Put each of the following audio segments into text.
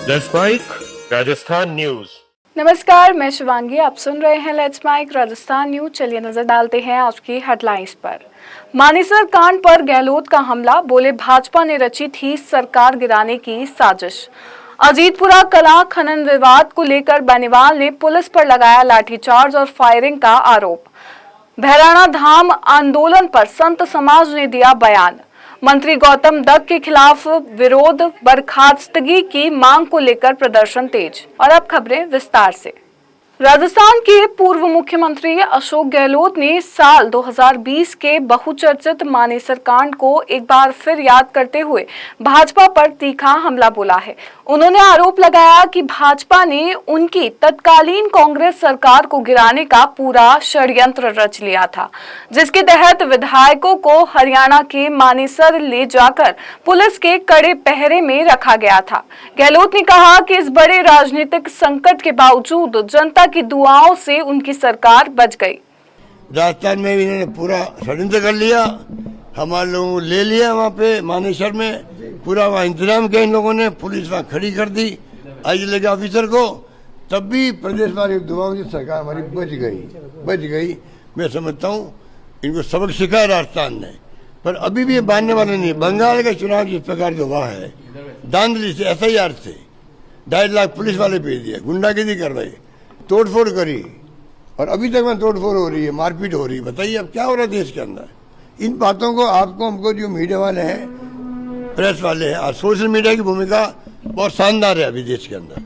Let's mic Rajasthan news. नमस्कार, मैं शिवांगी। आप सुन रहे हैं लेट्स माइक राजस्थान न्यूज। चलिए नजर डालते हैं आज की हेडलाइंस पर। मानेसर कांड पर गहलोत का हमला, बोले भाजपा ने रची थी सरकार गिराने की साजिश। अजीतपुरा कला खनन विवाद को लेकर बेनीवाल ने पुलिस पर लगाया लाठीचार्ज और फायरिंग का आरोप। भैराणा धाम आंदोलन पर संत समाज ने दिया बयान। मंत्री गौतम दत्त के खिलाफ विरोध, बर्खास्तगी की मांग को लेकर प्रदर्शन तेज। और अब खबरें विस्तार से। राजस्थान के पूर्व मुख्यमंत्री अशोक गहलोत ने साल 2020 के बहुचर्चित मानेसर कांड को एक बार फिर याद करते हुए भाजपा पर तीखा हमला बोला है। उन्होंने आरोप लगाया कि भाजपा ने उनकी तत्कालीन कांग्रेस सरकार को गिराने का पूरा षड्यंत्र रच लिया था, जिसके तहत विधायकों को हरियाणा के मानेसर ले जाकर पुलिस के कड़े पहरे में रखा गया था। गहलोत ने कहा कि इस बड़े राजनीतिक संकट के बावजूद जनता की दुआओं से उनकी सरकार बच गई। राजस्थान में भी इन्होंने पूरा षड्यंत्र कर लिया, हमारे लोगों को ले लिया वहाँ पे मानेसर में, पूरा वहाँ इंतजाम किया इन लोगों ने, पुलिस वहाँ खड़ी कर दी आईजी के ऑफिसर को, तब भी प्रदेश वाली दुआओं से सरकार हमारी बच गई। मैं समझता हूँ इनको सबक सिखाया राजस्थान ने, पर अभी भी ये मानने वाले नहीं। बंगाल का चुनाव जिस प्रकार जो हुआ है, धांधली से, SIR से 2.5 लाख पुलिस वाले भेज दिए, गुंडागिरी करवाई, तोड़फोड़ करी, और अभी तक में तोड़फोड़ हो रही है, मारपीट हो रही है। बताइए अब क्या हो रहा है देश के अंदर। इन बातों को आपको हमको जो मीडिया वाले हैं, प्रेस वाले हैं और सोशल मीडिया की भूमिका बहुत शानदार है अभी देश के अंदर।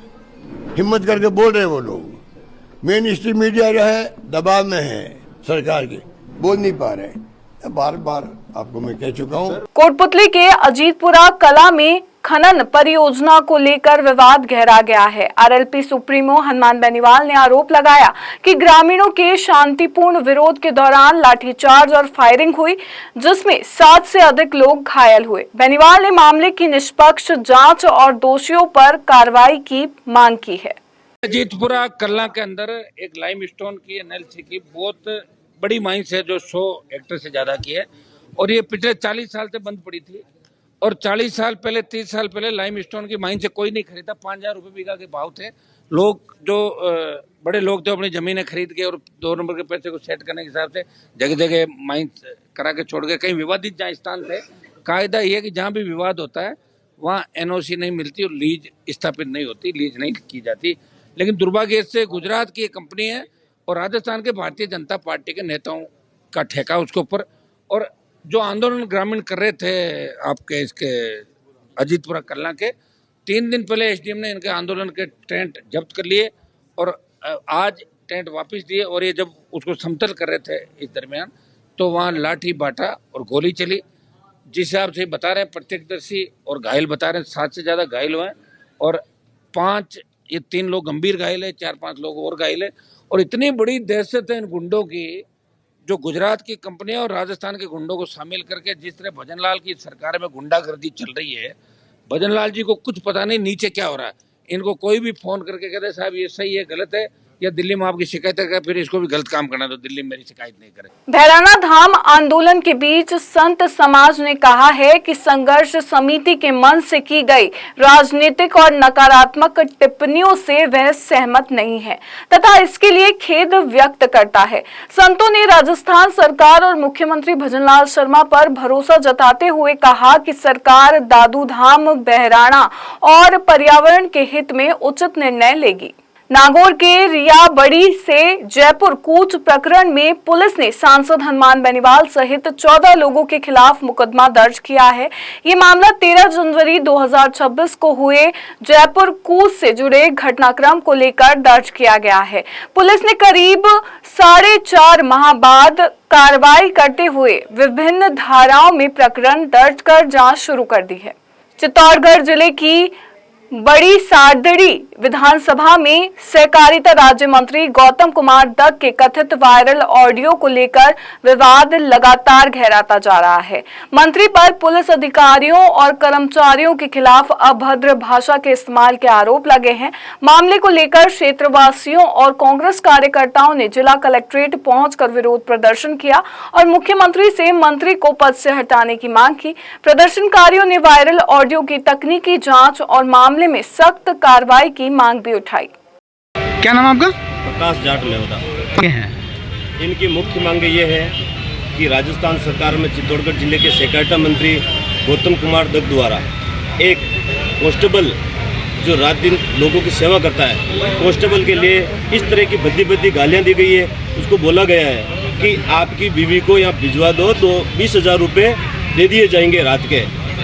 हिम्मत करके बोल रहे हैं वो लोग। मेन स्ट्रीम मीडिया जो है दबाव में है सरकार के, बोल नहीं पा रहे। बार बार आपको मैं कह चुका हूँ। कोटपुतली के अजीतपुरा कला में खनन परियोजना को लेकर विवाद गहरा गया है। RLP सुप्रीमो हनुमान बेनीवाल ने आरोप लगाया कि ग्रामीणों के शांतिपूर्ण विरोध के दौरान लाठीचार्ज और फायरिंग हुई, जिसमें 7 से अधिक लोग घायल हुए। बेनीवाल ने मामले की निष्पक्ष जांच और दोषियों पर कार्रवाई की मांग की है। अजीतपुरा कला के अंदर एक लाइमस्टोन की NLC की बहुत बड़ी माइंस है जो 100 हेक्टेयर से ज्यादा की है, और ये पिछले 40 साल से बंद पड़ी थी। और 40 साल पहले, 30 साल पहले लाइमस्टोन की माइन से कोई नहीं खरीदा। 5,000 रुपये बीघा के भाव थे। लोग जो बड़े लोग थे अपनी जमीनें खरीद के और 2 नंबर के पैसे को सेट करने के हिसाब से जगह जगह माइन करा के छोड़ गए। कहीं विवादित जहाँ स्थान थे, कायदा ये है कि जहाँ भी विवाद होता है वहाँ NOC नहीं मिलती और लीज स्थापित नहीं होती, लीज नहीं की जाती। लेकिन दुर्भाग्य से गुजरात की एक कंपनी है और राजस्थान के भारतीय जनता पार्टी के नेताओं का ठेका उसके ऊपर। और जो आंदोलन ग्रामीण कर रहे थे आपके इसके अजीतपुरा कला के, 3 दिन पहले SDM ने इनके आंदोलन के टेंट जब्त कर लिए और आज टेंट वापस दिए। और ये जब उसको समतल कर रहे थे इस दरमियान, तो वहाँ लाठी बाटा और गोली चली। जिस हिसाब से बता रहे हैं प्रत्यक्षदर्शी और घायल बता रहे हैं, 7 से ज़्यादा घायल हुए हैं और 3 लोग गंभीर घायल है, 4-5 लोग और घायल है। और इतनी बड़ी दहशत है इन गुंडों की, जो गुजरात की कंपनियां और राजस्थान के गुंडों को शामिल करके जिस तरह भजनलाल की सरकार में गुंडागर्दी चल रही है। भजनलाल जी को कुछ पता नहीं नीचे क्या हो रहा है। इनको कोई भी फोन करके कहते साहब ये सही है, गलत है, या दिल्ली में आपकी शिकायत है, फिर इसको भी गलत काम करना तो दिल्ली में मेरी शिकायत नहीं करे। भैराणा धाम आंदोलन के बीच संत समाज ने कहा है कि संघर्ष समिति के मन से की गई राजनीतिक और नकारात्मक टिप्पणियों से वह सहमत नहीं है तथा इसके लिए खेद व्यक्त करता है। संतों ने राजस्थान सरकार और मुख्यमंत्री भजनलाल शर्मा पर भरोसा जताते हुए कहा कि सरकार दादू धाम, बहराणा और पर्यावरण के हित में उचित निर्णय लेगी। नागौर के रिया बड़ी से जयपुर कूच प्रकरण में पुलिस ने सांसद हनुमान बेनीवाल सहित 14 लोगों के खिलाफ मुकदमा दर्ज किया है। ये मामला 13 जनवरी 2026 को हुए जयपुर कूच से जुड़े घटनाक्रम को लेकर दर्ज किया गया है। पुलिस ने करीब 4.5 माह बाद कार्रवाई करते हुए विभिन्न धाराओं में प्रकरण दर्ज कर जांच शुरू कर दी है। चित्तौड़गढ़ जिले की बड़ी सादड़ी विधानसभा में सहकारिता राज्य मंत्री गौतम कुमार दत्त के कथित वायरल ऑडियो को लेकर विवाद लगातार गहराता जा रहा है। मंत्री पर पुलिस अधिकारियों और कर्मचारियों के खिलाफ अभद्र भाषा के इस्तेमाल के आरोप लगे हैं। मामले को लेकर क्षेत्रवासियों और कांग्रेस कार्यकर्ताओं ने जिला कलेक्ट्रेट पहुंचकर विरोध प्रदर्शन किया और मुख्यमंत्री से मंत्री को पद से हटाने की मांग की। प्रदर्शनकारियों ने वायरल ऑडियो की तकनीकी जांच और मामले में सख्त कार्रवाई की मांग भी उठाई। क्या नाम आपका? प्रकाश जाट लेवदा। क्या है? इनकी मुख्य मांग ये है कि राजस्थान सरकार में चित्तौड़गढ़ जिले के सहकारिता मंत्री गौतम कुमार दत्त द्वारा एक कांस्टेबल जो रात दिन लोगों की सेवा करता है, कांस्टेबल के लिए इस तरह की भद्दी गालियाँ दी गई है। उसको बोला गया है कि आपकी बीवी को यहाँ भिजवा दो तो 20,000 रुपये दे दिए जाएंगे रात के,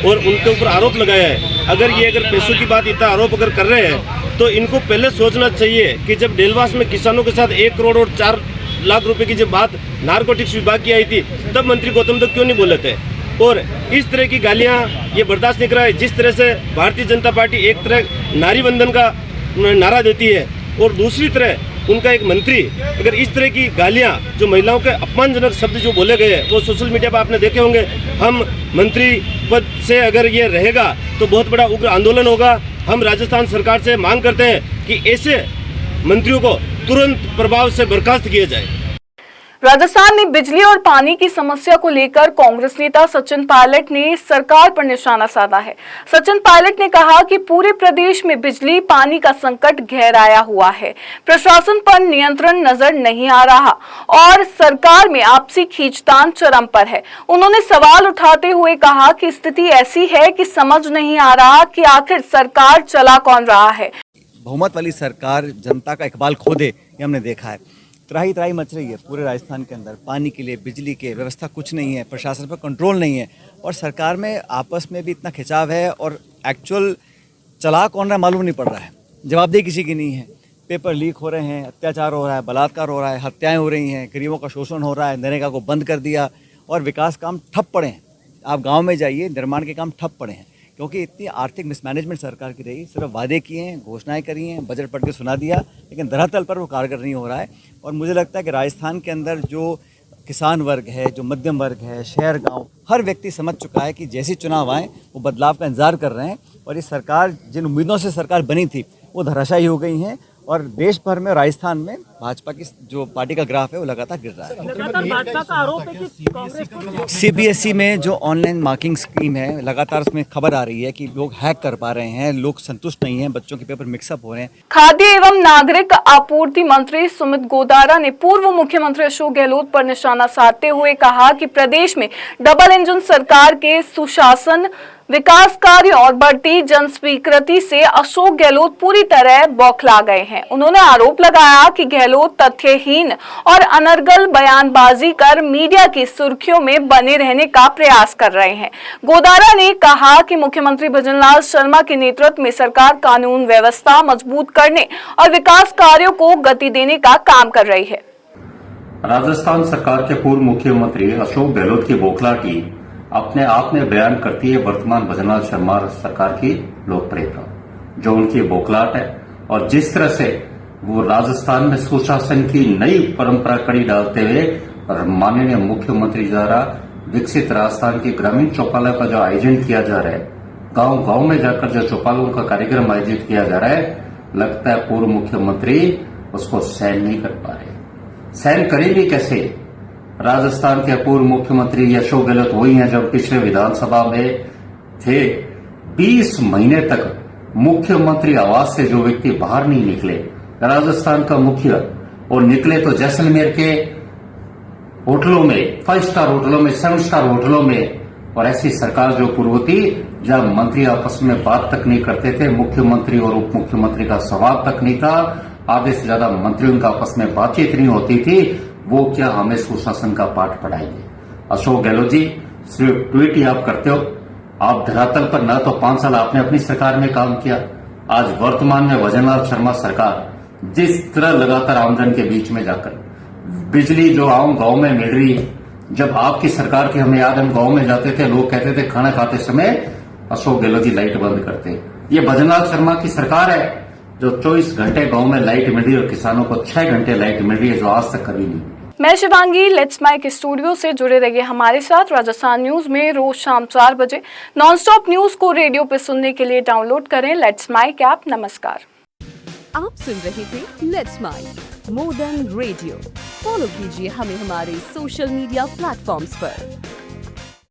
और उनके ऊपर आरोप लगाया है। अगर पैसों की बात इतना आरोप अगर कर रहे हैं तो इनको पहले सोचना चाहिए कि जब डेलवास में किसानों के साथ 1 करोड़ और 4 लाख रुपए की जब बात नारकोटिक्स विभाग की आई थी तब मंत्री गौतम दत्त क्यों नहीं बोले थे। और इस तरह की गालियां ये बर्दाश्त नहीं कर रहा है। जिस तरह से भारतीय जनता पार्टी एक तरह नारी वंदन का नारा देती है और दूसरी तरह उनका एक मंत्री अगर इस तरह की गालियां जो महिलाओं के अपमानजनक शब्द जो बोले गए हैं वो सोशल मीडिया पर आपने देखे होंगे। हम मंत्री पद से अगर ये रहेगा तो बहुत बड़ा उग्र आंदोलन होगा। हम राजस्थान सरकार से मांग करते हैं कि ऐसे मंत्रियों को तुरंत प्रभाव से बर्खास्त किया जाए। राजस्थान में बिजली और पानी की समस्या को लेकर कांग्रेस नेता सचिन पायलट ने सरकार पर निशाना साधा है। सचिन पायलट ने कहा कि पूरे प्रदेश में बिजली पानी का संकट गहराया हुआ है, प्रशासन पर नियंत्रण नजर नहीं आ रहा और सरकार में आपसी खींचतान चरम पर है। उन्होंने सवाल उठाते हुए कहा कि स्थिति ऐसी है कि समझ नहीं आ रहा कि आखिर सरकार चला कौन रहा है। बहुमत वाली सरकार जनता का इकबाल खो दे, ये हमने देखा है। त्राही त्राही मच रही है पूरे राजस्थान के अंदर। पानी के लिए, बिजली के व्यवस्था कुछ नहीं है, प्रशासन पर कंट्रोल नहीं है और सरकार में आपस में भी इतना खिंचाव है और एक्चुअल चला कौन रहा मालूम नहीं पड़ रहा है। जवाबदेही किसी की नहीं है। पेपर लीक हो रहे हैं, अत्याचार हो रहा है, बलात्कार हो रहा है, हत्याएं हो रही हैं, गरीबों का शोषण हो रहा है, नरेगा को बंद कर दिया और विकास काम ठप पड़े हैं। आप गाँव में जाइए, निर्माण के काम ठप पड़े हैं क्योंकि इतनी आर्थिक मिसमैनेजमेंट सरकार की रही। सिर्फ वादे किए हैं, घोषणाएं करी हैं, बजट पढ़ के सुना दिया, लेकिन धरातल पर वो कारगर नहीं हो रहा है। और मुझे लगता है कि राजस्थान के अंदर जो किसान वर्ग है, जो मध्यम वर्ग है, शहर गांव, हर व्यक्ति समझ चुका है कि जैसे चुनाव आए वो बदलाव का इंतजार कर रहे हैं और ये सरकार जिन उम्मीदों से सरकार बनी थी वो धराशायी हो गई हैं और देश भर में, राजस्थान में भाजपा की जो पार्टी का ग्राफ है वो लगातार गिर रहा है। लगातार भाजपा का आरोप है कि कांग्रेस सीबीएसई में जो ऑनलाइन मार्किंग स्कीम है, लगातार उसमें खबर आ रही है कि लोग हैक कर पा रहे हैं, लोग संतुष्ट नहीं हैं, बच्चों के पेपर मिक्सअप हो रहे हैं। खाद्य एवं नागरिक आपूर्ति मंत्री सुमित गोदारा ने पूर्व मुख्यमंत्री अशोक गहलोत पर निशाना साधते हुए कहा कि प्रदेश में डबल इंजन सरकार के सुशासन, विकास कार्य और बढ़ती जनस्वीकृति से अशोक गहलोत पूरी तरह बौखला गए हैं। उन्होंने आरोप लगाया कि गहलोत तथ्यहीन और अनर्गल बयानबाजी कर मीडिया की सुर्खियों में बने रहने का प्रयास कर रहे हैं। गोदारा ने कहा कि मुख्यमंत्री भजनलाल शर्मा के नेतृत्व में सरकार कानून व्यवस्था मजबूत करने और विकास कार्यों को गति देने का काम कर रही है। राजस्थान सरकार के पूर्व मुख्यमंत्री अशोक गहलोत की बौखलाहटी अपने आप में बयान करती है वर्तमान भजनलाल शर्मा सरकार की लोकप्रियता, जो उनकी बौखलाहट है और जिस तरह से वो राजस्थान में सुशासन की नई परंपरा कड़ी डालते हुए माननीय मुख्यमंत्री द्वारा विकसित राजस्थान के ग्रामीण चौपालों का जो आयोजन किया जा रहा है, गांव गांव में जाकर जो चौपालों का कार्यक्रम आयोजित किया जा रहा है, लगता है पूर्व मुख्यमंत्री उसको सहन नहीं कर पा रहे। सहन करेंगे कैसे? राजस्थान के पूर्व मुख्यमंत्री अशोक गहलोत वही हैं जब पिछले विधानसभा में थे। 20 महीने तक मुख्यमंत्री आवास से जो व्यक्ति बाहर नहीं निकले, राजस्थान का मुखिया, और निकले तो जैसलमेर के होटलों में, 5 स्टार होटलों में, 7 स्टार होटलों में, और ऐसी सरकार जो पूर्व थी जब मंत्री आपस में बात तक नहीं करते थे, मुख्यमंत्री और उप मुख्यमंत्री का संवाद तक नहीं था, आधे से ज्यादा मंत्रियों का आपस में बातचीत नहीं होती थी, वो क्या हमें सुशासन का पाठ पढ़ाएंगे? अशोक गहलोत जी, सिर्फ ट्वीट ही आप करते हो, आप धरातल पर न तो 5 साल आपने अपनी सरकार में काम किया, आज वर्तमान में भजनलाल शर्मा सरकार जिस तरह लगातार आमजन के बीच में जाकर बिजली जो आम गांव में मिल रही है, जब आपकी सरकार की हमें याद, हम गांव में जाते थे, लोग कहते थे खाना खाते समय अशोक गहलोत जी लाइट बंद करते। ये भजनलाल शर्मा की सरकार है जो 24 घंटे गांव में लाइट मिल रही है और किसानों को 6 घंटे लाइट मिल रही है, जो आज तक कभी नहीं। मैं शिवांगी, लेट्स माइक स्टूडियो से जुड़े रहिए हमारे साथ। राजस्थान न्यूज में रोज शाम 4 बजे नॉनस्टॉप न्यूज को रेडियो पे सुनने के लिए डाउनलोड करें लेट्स माइक ऐप। नमस्कार। आप सुन रहे थे let's mic more than radio. Follow कीजिए हमें हमारे सोशल मीडिया प्लेटफॉर्म्स पर।